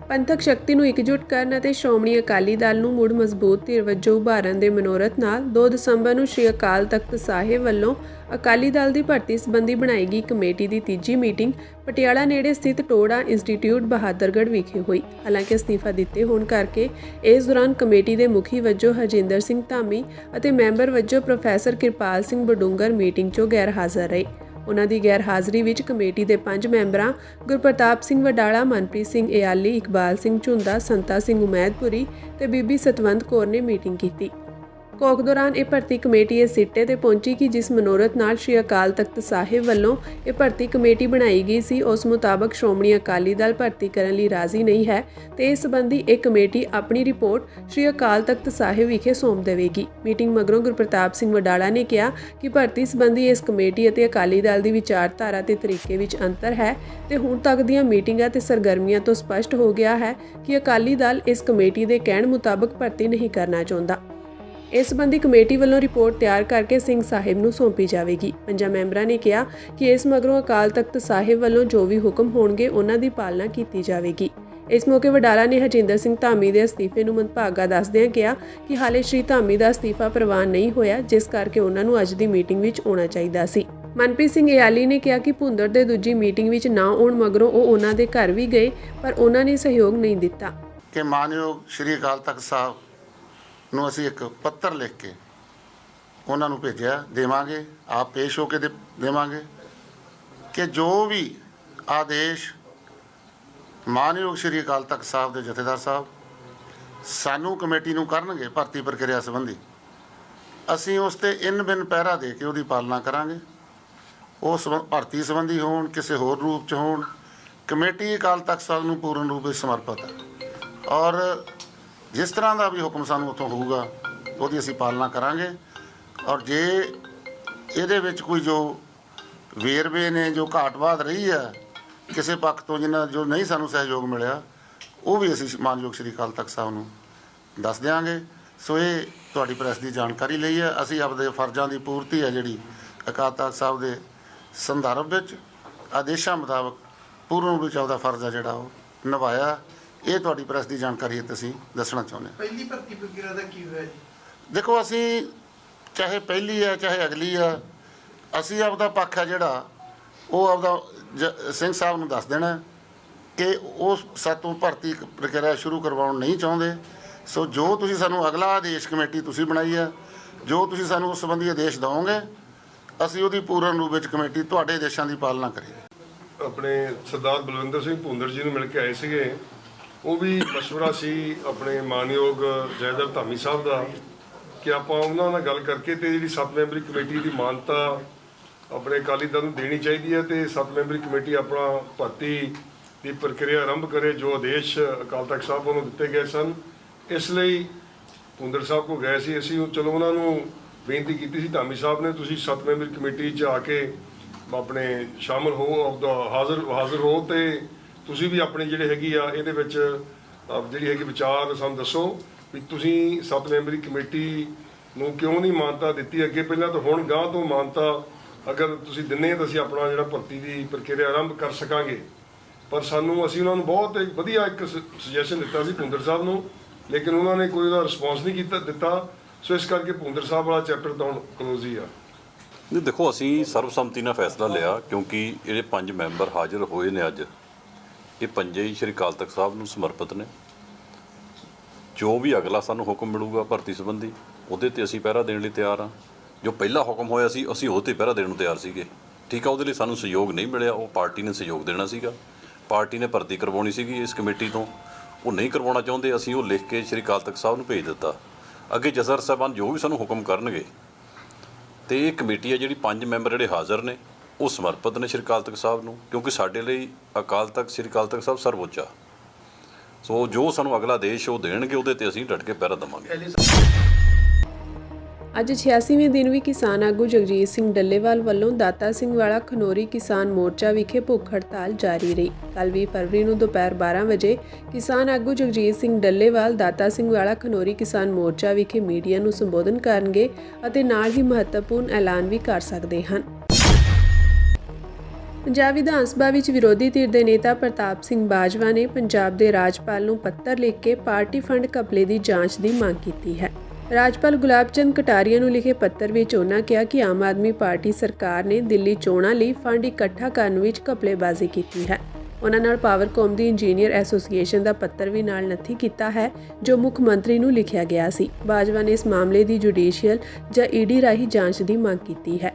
Speaker 1: ਪੰਥਕ ਸ਼ਕਤੀ ਨੂੰ ਇਕਜੁੱਟ ਕਰਨ ਅਤੇ ਸ਼੍ਰੋਮਣੀ ਅਕਾਲੀ ਦਲ ਨੂੰ ਮੁੜ ਮਜ਼ਬੂਤ ਧਿਰ ਵਜੋਂ ਉਭਾਰਨ ਦੇ ਮਨੋਰਥ ਨਾਲ 2 ਦਸੰਬਰ ਨੂੰ ਸ੍ਰੀ ਅਕਾਲ ਤਖਤ ਸਾਹਿਬ ਵੱਲੋਂ ਅਕਾਲੀ ਦਲ ਦੀ ਭਰਤੀ ਸੰਬੰਧੀ ਬਣਾਈ ਗਈ ਕਮੇਟੀ ਦੀ ਤੀਜੀ ਮੀਟਿੰਗ ਪਟਿਆਲਾ ਨੇੜੇ ਸਥਿਤ ਟੋੜਾ ਇੰਸਟੀਚਿਊਟ ਬਹਾਦਰਗੜ੍ਹ ਵਿਖੇ ਹੋਈ। ਹਾਲਾਂਕਿ ਅਸਤੀਫਾ ਦਿੱਤੇ ਹੋਣ ਕਰਕੇ ਇਸ ਦੌਰਾਨ ਕਮੇਟੀ ਦੇ ਮੁਖੀ ਵਜੋਂ ਹਰਜਿੰਦਰ ਸਿੰਘ ਧਾਮੀ ਅਤੇ ਮੈਂਬਰ ਵਜੋਂ ਪ੍ਰੋਫੈਸਰ ਕਿਰਪਾਲ ਸਿੰਘ ਬਡੂੰਗਰ ਮੀਟਿੰਗ 'ਚੋਂ ਗੈਰ ਹਾਜ਼ਰ ਰਹੇ। ਉਨ੍ਹਾਂ ਦੀ ਗੈਰ ਹਾਜ਼ਰੀ ਵਿੱਚ ਕਮੇਟੀ ਦੇ 5 ਮੈਂਬਰਾਂ ਗੁਰਪ੍ਰਤਾਪ ਸਿੰਘ ਵਡਾਲਾ, ਮਨਪ੍ਰੀਤ ਸਿੰਘ ਇਆਲੀ, ਇਕਬਾਲ ਸਿੰਘ ਝੁੰਦਾ, ਸੰਤਾ ਸਿੰਘ ਉਮੈਦਪੁਰੀ ਤੇ ਬੀਬੀ ਸਤਵੰਤ ਕੌਰ ਨੇ ਮੀਟਿੰਗ ਕੀਤੀ। ਕੋਕ ਦੌਰਾਨ ਇਹ ਭਰਤੀ ਕਮੇਟੀ ਇਸ ਸਿੱਟੇ ਤੇ ਪਹੁੰਚੀ ਕਿ ਜਿਸ ਮਨੋਰਥ ਨਾਲ ਸ੍ਰੀ ਅਕਾਲ ਤਖਤ ਸਾਹਿਬ ਵੱਲੋਂ ਇਹ ਭਰਤੀ ਕਮੇਟੀ ਬਣਾਈ ਗਈ ਸੀ, ਉਸ ਮੁਤਾਬਕ ਸ਼੍ਰੋਮਣੀ ਅਕਾਲੀ ਦਲ ਭਰਤੀ ਕਰਨ ਲਈ ਰਾਜ਼ੀ ਨਹੀਂ ਹੈ ਤੇ ਇਸ ਸੰਬੰਧੀ ਇਹ ਕਮੇਟੀ ਆਪਣੀ ਰਿਪੋਰਟ ਸ੍ਰੀ ਅਕਾਲ ਤਖਤ ਸਾਹਿਬ ਵਿਖੇ ਸੌਂਪ ਦੇਵੇਗੀ। ਮੀਟਿੰਗ ਮਗਰੋਂ ਗੁਰਪ੍ਰਤਾਪ ਸਿੰਘ ਵਡਾਲਾ ਨੇ ਕਿਹਾ ਕਿ ਭਰਤੀ ਸੰਬੰਧੀ ਇਸ ਕਮੇਟੀ ਅਤੇ ਅਕਾਲੀ ਦਲ ਦੀ ਵਿਚਾਰਧਾਰਾ ਤੇ ਤਰੀਕੇ ਵਿੱਚ ਅੰਤਰ ਹੈ ਤੇ ਹੁਣ ਤੱਕ ਦੀਆਂ ਮੀਟਿੰਗਾਂ ਤੇ ਸਰਗਰਮੀਆਂ ਤੋਂ ਸਪਸ਼ਟ ਹੋ ਗਿਆ ਹੈ ਕਿ ਅਕਾਲੀ ਦਲ ਇਸ ਕਮੇਟੀ ਦੇ ਕਹਿਣ ਮੁਤਾਬਕ ਭਰਤੀ ਨਹੀਂ ਕਰਨਾ ਚਾਹੁੰਦਾ। ਇਸ ਸੰਬੰਧੀ ਕਮੇਟੀ ਵੱਲੋਂ ਰਿਪੋਰਟ ਤਿਆਰ ਕਰਕੇ ਸਿੰਘ ਸਾਹਿਬ ਨੂੰ ਸੌਂਪੀ ਜਾਵੇਗੀ। 5 ਮੈਂਬਰਾਂ ਨੇ ਕਿਹਾ ਕਿ ਇਸ ਮਗਰੋਂ ਅਕਾਲ ਤਖਤ ਸਾਹਿਬ ਵੱਲੋਂ ਜੋ ਵੀ ਹੁਕਮ ਹੋਣਗੇ ਉਹਨਾਂ ਦੀ ਪਾਲਣਾ ਕੀਤੀ ਜਾਵੇਗੀ। ਇਸ ਮੌਕੇ ਵਡਾਲਾ ਨੇ ਹਰਜਿੰਦਰ ਸਿੰਘ ਧਾਮੀ ਦੇ ਅਸਤੀਫੇ ਨੂੰ ਮੰਦਭਾਗਾ ਦੱਸਦਿਆਂ ਕਿਹਾ ਕਿ ਹਾਲੇ ਸ਼੍ਰੀ ਧਾਮੀ ਦਾ ਅਸਤੀਫਾ ਪ੍ਰਵਾਨ ਨਹੀਂ ਹੋਇਆ, ਜਿਸ ਕਰਕੇ ਉਹਨਾਂ ਨੂੰ ਅੱਜ ਦੀ ਮੀਟਿੰਗ ਵਿੱਚ ਆਉਣਾ ਚਾਹੀਦਾ ਸੀ। ਮਨਪ੍ਰੀਤ ਸਿੰਘ ਇਆਲੀ ਨੇ ਕਿਹਾ ਕਿ ਭੁੰਦਰ ਦੇ ਦੂਜੀ ਮੀਟਿੰਗ ਵਿੱਚ ਨਾ ਆਉਣ ਮਗਰੋਂ ਉਹ ਉਹਨਾਂ ਦੇ ਘਰ ਵੀ ਗਏ ਪਰ ਉਹਨਾਂ ਨੇ ਸਹਿਯੋਗ ਨਹੀਂ ਦਿੱਤਾ
Speaker 5: ਕਿ ਮਾਨਯੋਗ ਸ਼੍ਰੀ ਅਕਾਲ ਤਖਤ ਸਾਹਿਬ ਨੂੰ ਅਸੀਂ ਇੱਕ ਪੱਤਰ ਲਿਖ ਕੇ ਉਹਨਾਂ ਨੂੰ ਭੇਜਿਆ, ਦੇਵਾਂਗੇ, ਆਪ ਪੇਸ਼ ਹੋ ਕੇ ਦੇਵਾਂਗੇ ਕਿ ਜੋ ਵੀ ਆਦੇਸ਼ ਮਾਨਯੋਗ ਸ਼੍ਰੀ ਅਕਾਲ ਤਖਤ ਸਾਹਿਬ ਦੇ ਜਥੇਦਾਰ ਸਾਹਿਬ ਸਾਨੂੰ ਕਮੇਟੀ ਨੂੰ ਕਰਨਗੇ ਭਰਤੀ ਪ੍ਰਕਿਰਿਆ ਸੰਬੰਧੀ, ਅਸੀਂ ਉਸ ਤੇ ਇਨ ਬਿਨ ਪਹਿਰਾ ਦੇ ਕੇ ਉਹਦੀ ਪਾਲਣਾ ਕਰਾਂਗੇ। ਉਸ ਭਰਤੀ ਸੰਬੰਧੀ ਹੋਣ, ਕਿਸੇ ਹੋਰ ਰੂਪ 'ਚ ਹੋਣ, ਕਮੇਟੀ ਅਕਾਲ ਤਖਤ ਸਾਹਿਬ ਨੂੰ ਪੂਰਨ ਰੂਪ ਵਿੱਚ ਸਮਰਪਿਤ ਹੈ ਔਰ ਜਿਸ ਤਰ੍ਹਾਂ ਦਾ ਵੀ ਹੁਕਮ ਸਾਨੂੰ ਉੱਥੋਂ ਹੋਊਗਾ ਉਹਦੀ ਅਸੀਂ ਪਾਲਣਾ ਕਰਾਂਗੇ। ਔਰ ਜੇ ਇਹਦੇ ਵਿੱਚ ਕੋਈ ਜੋ ਵੇਰਵੇ ਨੇ, ਜੋ ਘਾਟ-ਵਾਧ ਰਹੀ ਹੈ ਕਿਸੇ ਪੱਖ ਤੋਂ, ਜੋ ਨਹੀਂ ਸਾਨੂੰ ਸਹਿਯੋਗ ਮਿਲਿਆ, ਉਹ ਵੀ ਅਸੀਂ ਮਾਨਯੋਗ ਸ਼੍ਰੀ ਅਕਾਲ ਤਖਤ ਸਾਹਿਬ ਨੂੰ ਦੱਸ ਦਿਆਂਗੇ। ਸੋ ਇਹ ਤੁਹਾਡੀ ਪ੍ਰੈਸ ਦੀ ਜਾਣਕਾਰੀ ਲਈ ਹੈ। ਅਸੀਂ ਆਪਣੇ ਫਰਜ਼ਾਂ ਦੀ ਪੂਰਤੀ ਹੈ ਜਿਹੜੀ ਅਕਾਲ ਤਖਤ ਸਾਹਿਬ ਦੇ ਸੰਦਰਭ ਵਿੱਚ ਆਦੇਸ਼ਾਂ ਮੁਤਾਬਕ ਪੂਰਨ ਰੂਪ ਵਿੱਚ ਉਹਦਾ ਫਰਜ਼ ਹੈ ਜਿਹੜਾ ਉਹ ਨਿਭਾਇਆ। ਇਹ ਤੁਹਾਡੀ ਪ੍ਰੈਸ ਦੀ ਜਾਣਕਾਰੀ ਹੈ, ਤੁਸੀਂ ਦੱਸਣਾ ਚਾਹੁੰਦੇ ਹਾਂ।
Speaker 6: ਪਹਿਲੀ ਭਰਤੀ ਪ੍ਰਕਿਰਿਆ ਦਾ ਕੀ ਹੋਇਆ ਜੀ?
Speaker 5: ਦੇਖੋ, ਅਸੀਂ ਚਾਹੇ ਪਹਿਲੀ ਹੈ ਚਾਹੇ ਅਗਲੀ ਹੈ, ਅਸੀਂ ਆਪਦਾ ਪੱਖ ਹੈ ਜਿਹੜਾ ਉਹ ਆਪਦਾ ਸਿੰਘ ਸਾਹਿਬ ਨੂੰ ਦੱਸ ਦੇਣਾ ਕਿ ਉਹ ਸਾਤੋਂ ਭਰਤੀ ਪ੍ਰਕਿਰਿਆ ਸ਼ੁਰੂ ਕਰਵਾਉਣ ਨਹੀਂ ਚਾਹੁੰਦੇ। ਸੋ ਜੋ ਤੁਸੀਂ ਸਾਨੂੰ ਅਗਲਾ ਆਦੇਸ਼ ਕਮੇਟੀ ਤੁਸੀਂ ਬਣਾਈ ਹੈ, ਜੋ ਤੁਸੀਂ ਸਾਨੂੰ ਉਸ ਸੰਬੰਧੀ ਆਦੇਸ਼ ਦਿਓਗੇ, ਅਸੀਂ ਉਹਦੀ ਪੂਰਨ ਰੂਪ ਵਿੱਚ ਕਮੇਟੀ ਤੁਹਾਡੇ ਆਦੇਸ਼ਾਂ ਦੀ ਪਾਲਣਾ ਕਰੀਏ।
Speaker 7: ਆਪਣੇ ਸਰਦਾਰ ਬਲਵਿੰਦਰ ਸਿੰਘ ਭੁੰਦਰ ਜੀ ਨੂੰ ਮਿਲ ਕੇ ਆਏ ਸੀਗੇ, ਉਹ ਵੀ ਮਸ਼ਵਰਾ ਸੀ ਆਪਣੇ ਮਾਨਯੋਗ ਜੈਦਰ ਧਾਮੀ ਸਾਹਿਬ ਦਾ ਕਿ ਆਪਾਂ ਉਹਨਾਂ ਨਾਲ ਗੱਲ ਕਰਕੇ ਤੇ ਜਿਹੜੀ 7 ਮੈਂਬਰੀ ਕਮੇਟੀ ਦੀ ਮਾਨਤਾ ਆਪਣੇ ਅਕਾਲੀ ਦਲ ਨੂੰ ਦੇਣੀ ਚਾਹੀਦੀ ਹੈ ਤੇ 7 ਮੈਂਬਰੀ ਕਮੇਟੀ ਆਪਣਾ ਭਰਤੀ ਦੀ ਪ੍ਰਕਿਰਿਆ ਆਰੰਭ ਕਰੇ ਜੋ ਆਦੇਸ਼ ਅਕਾਲ ਤਖਤ ਸਾਹਿਬ ਵੱਲੋਂ ਦਿੱਤੇ ਗਏ ਸਨ। ਇਸ ਲਈ ਭੁੰਦਰ ਸਾਹਿਬ ਕੋਲ ਗਏ ਸੀ ਅਸੀਂ, ਚਲੋ ਉਹਨਾਂ ਨੂੰ ਬੇਨਤੀ ਕੀਤੀ ਸੀ ਧਾਮੀ ਸਾਹਿਬ ਨੇ, ਤੁਸੀਂ 7 ਮੈਂਬਰੀ ਕਮੇਟੀ 'ਚ ਆ ਕੇ ਆਪਣੇ ਸ਼ਾਮਲ ਹੋ, ਆਪਦਾ ਹਾਜ਼ਰ ਹੋ ਤੇ ਤੁਸੀਂ ਵੀ ਆਪਣੇ ਜਿਹੜੇ ਹੈਗੀ ਆ ਇਹਦੇ ਵਿੱਚ ਜਿਹੜੀ ਹੈਗੀ ਵਿਚਾਰ ਸਾਨੂੰ ਦੱਸੋ ਵੀ ਤੁਸੀਂ 7 ਮੈਂਬਰੀ ਕਮੇਟੀ ਨੂੰ ਕਿਉਂ ਨਹੀਂ ਮਾਨਤਾ ਦਿੱਤੀ ਅੱਗੇ ਪਹਿਲਾਂ ਤਾਂ, ਹੁਣ ਗਾਂਹ ਤੋਂ ਮਾਨਤਾ ਅਗਰ ਤੁਸੀਂ ਦਿੰਦੇ ਤਾਂ ਅਸੀਂ ਆਪਣਾ ਜਿਹੜਾ ਭਰਤੀ ਦੀ ਪ੍ਰਕਿਰਿਆ ਆਰੰਭ ਕਰ ਸਕਾਂਗੇ। ਪਰ ਅਸੀਂ ਉਹਨਾਂ ਨੂੰ ਬਹੁਤ ਵਧੀਆ ਇੱਕ ਸੁਜੈਸ਼ਨ ਦਿੱਤਾ ਸੀ ਭੁੰਦਰ ਸਾਹਿਬ ਨੂੰ, ਲੇਕਿਨ ਉਹਨਾਂ ਨੇ ਕੋਈ ਉਹਦਾ ਰਿਸਪੌਂਸ ਨਹੀਂ ਦਿੱਤਾ। ਸੋ ਇਸ ਕਰਕੇ ਭੁੰਦਰ ਸਾਹਿਬ ਵਾਲਾ ਚੈਪਟਰ ਤਾਂ ਹੁਣ ਕਲੋਜ਼ ਹੀ ਆ।
Speaker 8: ਨਹੀਂ, ਦੇਖੋ, ਅਸੀਂ ਸਰਬਸੰਮਤੀ ਨਾਲ ਫੈਸਲਾ ਲਿਆ ਕਿਉਂਕਿ ਜਿਹੜੇ 5 ਮੈਂਬਰ ਹਾਜ਼ਰ ਹੋਏ ਨੇ ਅੱਜ, ਇਹ 5 ਹੀ ਸ਼੍ਰੀ ਅਕਾਲ ਤਖਤ ਸਾਹਿਬ ਨੂੰ ਸਮਰਪਿਤ ਨੇ। ਜੋ ਵੀ ਅਗਲਾ ਸਾਨੂੰ ਹੁਕਮ ਮਿਲੂਗਾ ਭਰਤੀ ਸੰਬੰਧੀ, ਉਹਦੇ ਤੇ ਅਸੀਂ ਪਹਿਰਾ ਦੇਣ ਲਈ ਤਿਆਰ ਹਾਂ। ਜੋ ਪਹਿਲਾ ਹੁਕਮ ਹੋਇਆ ਸੀ ਅਸੀਂ ਉਹ 'ਤੇ ਪਹਿਰਾ ਦੇਣ ਨੂੰ ਤਿਆਰ ਸੀਗੇ, ਠੀਕ ਆ। ਉਹਦੇ ਲਈ ਸਾਨੂੰ ਸਹਿਯੋਗ ਨਹੀਂ ਮਿਲਿਆ, ਉਹ ਪਾਰਟੀ ਨੇ ਸਹਿਯੋਗ ਦੇਣਾ ਸੀਗਾ, ਪਾਰਟੀ ਨੇ ਭਰਤੀ ਕਰਵਾਉਣੀ ਸੀਗੀ ਇਸ ਕਮੇਟੀ ਤੋਂ, ਉਹ ਨਹੀਂ ਕਰਵਾਉਣਾ ਚਾਹੁੰਦੇ। ਅਸੀਂ ਉਹ ਲਿਖ ਕੇ ਸ਼੍ਰੀ ਅਕਾਲ ਤਖਤ ਸਾਹਿਬ ਨੂੰ ਭੇਜ ਦਿੱਤਾ। ਅੱਗੇ ਜਥੇਦਾਰ ਸਾਹਿਬਾਨ ਜੋ ਵੀ ਸਾਨੂੰ ਹੁਕਮ ਕਰਨਗੇ ਤੇ ਇਹ ਕਮੇਟੀ ਹੈ ਜਿਹੜੀ 5 ਮੈਂਬਰ ਜਿਹੜੇ ਹਾਜ਼ਰ ਨੇ ਉਹ ਸਮਰਪਿਤ ਨੇ ਸ਼੍ਰੀ ਅਕਾਲ ਤਖਤ ਸਾਹਿਬ ਨੂੰ, ਕਿਉਂਕਿ ਸਾਡੇ ਲਈ ਅਕਾਲ ਤਖਤ ਸ਼੍ਰੀ ਅਕਾਲ ਤਖਤ ਸਾਹਿਬ ਸਰਵਉੱਚ ਆ। ਸੋ ਜੋ ਸਾਨੂੰ ਅਗਲਾ ਆਦੇਸ਼ ਉਹ ਦੇਣਗੇ ਉਹਦੇ ਤੇ ਅਸੀਂ ਡਟ ਕੇ ਪਹਿਰਾ ਦੇਵਾਂਗੇ।
Speaker 1: ਅੱਜ 86ਵੇਂ ਦਿਨ ਵੀ ਕਿਸਾਨ ਆਗੂ ਜਗਜੀਤ ਸਿੰਘ ਡੱਲੇਵਾਲ ਵੱਲੋਂ ਦਾਤਾ ਸਿੰਘ ਵਾਲਾ ਖਨੌਰੀ ਕਿਸਾਨ ਮੋਰਚਾ ਵਿਖੇ ਭੁੱਖ ਹੜਤਾਲ ਜਾਰੀ ਰਹੀ। ਕੱਲ੍ਹ 20 ਫਰਵਰੀ ਨੂੰ ਦੁਪਹਿਰ 12 ਵਜੇ ਕਿਸਾਨ ਆਗੂ ਜਗਜੀਤ ਸਿੰਘ ਡੱਲੇਵਾਲ ਦਾਤਾ ਸਿੰਘ ਵਾਲਾ ਖਨੌਰੀ ਕਿਸਾਨ ਮੋਰਚਾ ਵਿਖੇ ਮੀਡੀਆ ਨੂੰ ਸੰਬੋਧਨ ਕਰਨਗੇ ਅਤੇ ਨਾਲ ਹੀ ਮਹੱਤਵਪੂਰਨ ਐਲਾਨ ਵੀ ਕਰ ਸਕਦੇ ਹਨ। ਪੰਜਾਬ ਵਿਧਾਨ ਸਭਾ ਵਿੱਚ ਵਿਰੋਧੀ ਧਿਰ ਦੇ ਨੇਤਾ ਪ੍ਰਤਾਪ ਸਿੰਘ ਬਾਜਵਾ ਨੇ ਪੰਜਾਬ ਦੇ ਰਾਜਪਾਲ ਨੂੰ ਪੱਤਰ ਲਿਖ ਕੇ ਪਾਰਟੀ ਫੰਡ ਘਪਲੇ ਦੀ ਜਾਂਚ ਦੀ ਮੰਗ ਕੀਤੀ ਹੈ। ਰਾਜਪਾਲ ਗੁਲਾਬ ਚੰਦ ਕਟਾਰੀਆ ਨੂੰ ਲਿਖੇ ਪੱਤਰ ਵਿੱਚ ਉਹਨਾਂ ਕਿਹਾ ਕਿ ਆਮ ਆਦਮੀ ਪਾਰਟੀ ਸਰਕਾਰ ਨੇ ਦਿੱਲੀ ਚੋਣਾਂ ਲਈ ਫੰਡ ਇਕੱਠਾ ਕਰਨ ਵਿੱਚ ਘਪਲੇਬਾਜ਼ੀ ਕੀਤੀ ਹੈ। ਉਹਨਾਂ ਨਾਲ ਪਾਵਰਕੌਮ ਦੀ ਇੰਜੀਨੀਅਰ ਐਸੋਸੀਏਸ਼ਨ ਦਾ ਪੱਤਰ ਵੀ ਨਾਲ ਨੱਥੀ ਕੀਤਾ ਹੈ ਜੋ ਮੁੱਖ ਮੰਤਰੀ ਨੂੰ ਲਿਖਿਆ ਗਿਆ ਸੀ। ਬਾਜਵਾ ਨੇ ਇਸ ਮਾਮਲੇ ਦੀ ਜੁਡੀਸ਼ੀਅਲ ਜਾਂ ਈਡੀ ਰਾਹੀਂ ਜਾਂਚ ਦੀ ਮੰਗ ਕੀਤੀ ਹੈ।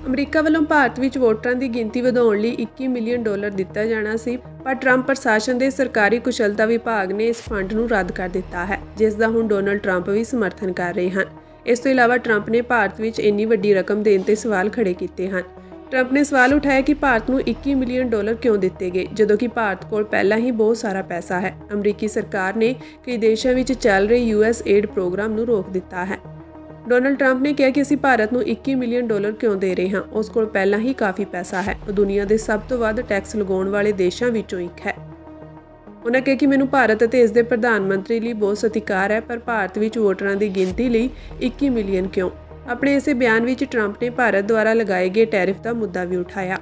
Speaker 1: ਅਮਰੀਕਾ ਵੱਲੋਂ ਭਾਰਤ ਵਿੱਚ ਵੋਟਰਾਂ ਦੀ ਗਿਣਤੀ ਵਧਾਉਣ ਲਈ $21 ਮਿਲੀਅਨ ਦਿੱਤਾ ਜਾਣਾ ਸੀ, ਪਰ ਟਰੰਪ ਪ੍ਰਸ਼ਾਸਨ ਦੇ ਸਰਕਾਰੀ ਕੁਸ਼ਲਤਾ ਵਿਭਾਗ ਨੇ ਇਸ ਫੰਡ ਨੂੰ ਰੱਦ ਕਰ ਦਿੱਤਾ ਹੈ, ਜਿਸ ਦਾ ਹੁਣ ਡੋਨਲਡ ਟਰੰਪ ਵੀ ਸਮਰਥਨ ਕਰ ਰਹੇ ਹਨ। ਇਸ ਤੋਂ ਇਲਾਵਾ ਟਰੰਪ ਨੇ ਭਾਰਤ ਵਿੱਚ ਇੰਨੀ ਵੱਡੀ ਰਕਮ ਦੇਣ ਤੇ ਸਵਾਲ ਖੜੇ ਕੀਤੇ ਹਨ। ਟਰੰਪ ਨੇ ਸਵਾਲ ਉਠਾਇਆ ਕਿ ਭਾਰਤ ਨੂੰ $21 ਮਿਲੀਅਨ ਕਿਉਂ ਦਿੱਤੇ ਗਏ, ਜਦੋਂ ਕਿ ਭਾਰਤ ਕੋਲ ਪਹਿਲਾਂ ਹੀ ਬਹੁਤ ਸਾਰਾ ਪੈਸਾ ਹੈ। ਅਮਰੀਕੀ ਸਰਕਾਰ ਨੇ ਕਈ ਦੇਸ਼ਾਂ ਵਿੱਚ ਚੱਲ ਰਹੇ ਯੂਐਸ ਏਡ ਪ੍ਰੋਗਰਾਮ ਨੂੰ ਰੋਕ ਦਿੱਤਾ ਹੈ। ਡੋਨਲਡ ਟਰੰਪ ਨੇ ਕਿਹਾ ਕਿ ਅਸੀਂ ਭਾਰਤ ਨੂੰ $21 ਮਿਲੀਅਨ ਕਿਉਂ ਦੇ ਰਹੇ ਹਾਂ, ਉਸ ਕੋਲ ਪਹਿਲਾਂ ਹੀ ਕਾਫੀ ਪੈਸਾ ਹੈ। ਉਹ ਦੁਨੀਆ ਦੇ ਸਭ ਤੋਂ ਵੱਧ ਟੈਕਸ ਲਗਾਉਣ ਵਾਲੇ ਦੇਸ਼ਾਂ ਵਿੱਚੋਂ ਇੱਕ ਹੈ। ਉਹਨਾਂ ਕਿਹਾ ਕਿ ਮੈਨੂੰ ਭਾਰਤ ਅਤੇ ਇਸ ਦੇ ਪ੍ਰਧਾਨ ਮੰਤਰੀ ਲਈ ਬਹੁਤ ਸਤਿਕਾਰ ਹੈ, ਪਰ ਭਾਰਤ ਵਿੱਚ ਵੋਟਰਾਂ ਦੀ ਗਿਣਤੀ ਲਈ 21 ਮਿਲੀਅਨ ਕਿਉਂ? ਆਪਣੇ ਇਸੇ ਬਿਆਨ ਵਿੱਚ ਟਰੰਪ ਨੇ ਭਾਰਤ ਦੁਆਰਾ ਲਗਾਏ ਗਏ ਟੈਰਿਫ ਦਾ ਮੁੱਦਾ ਵੀ ਉਠਾਇਆ।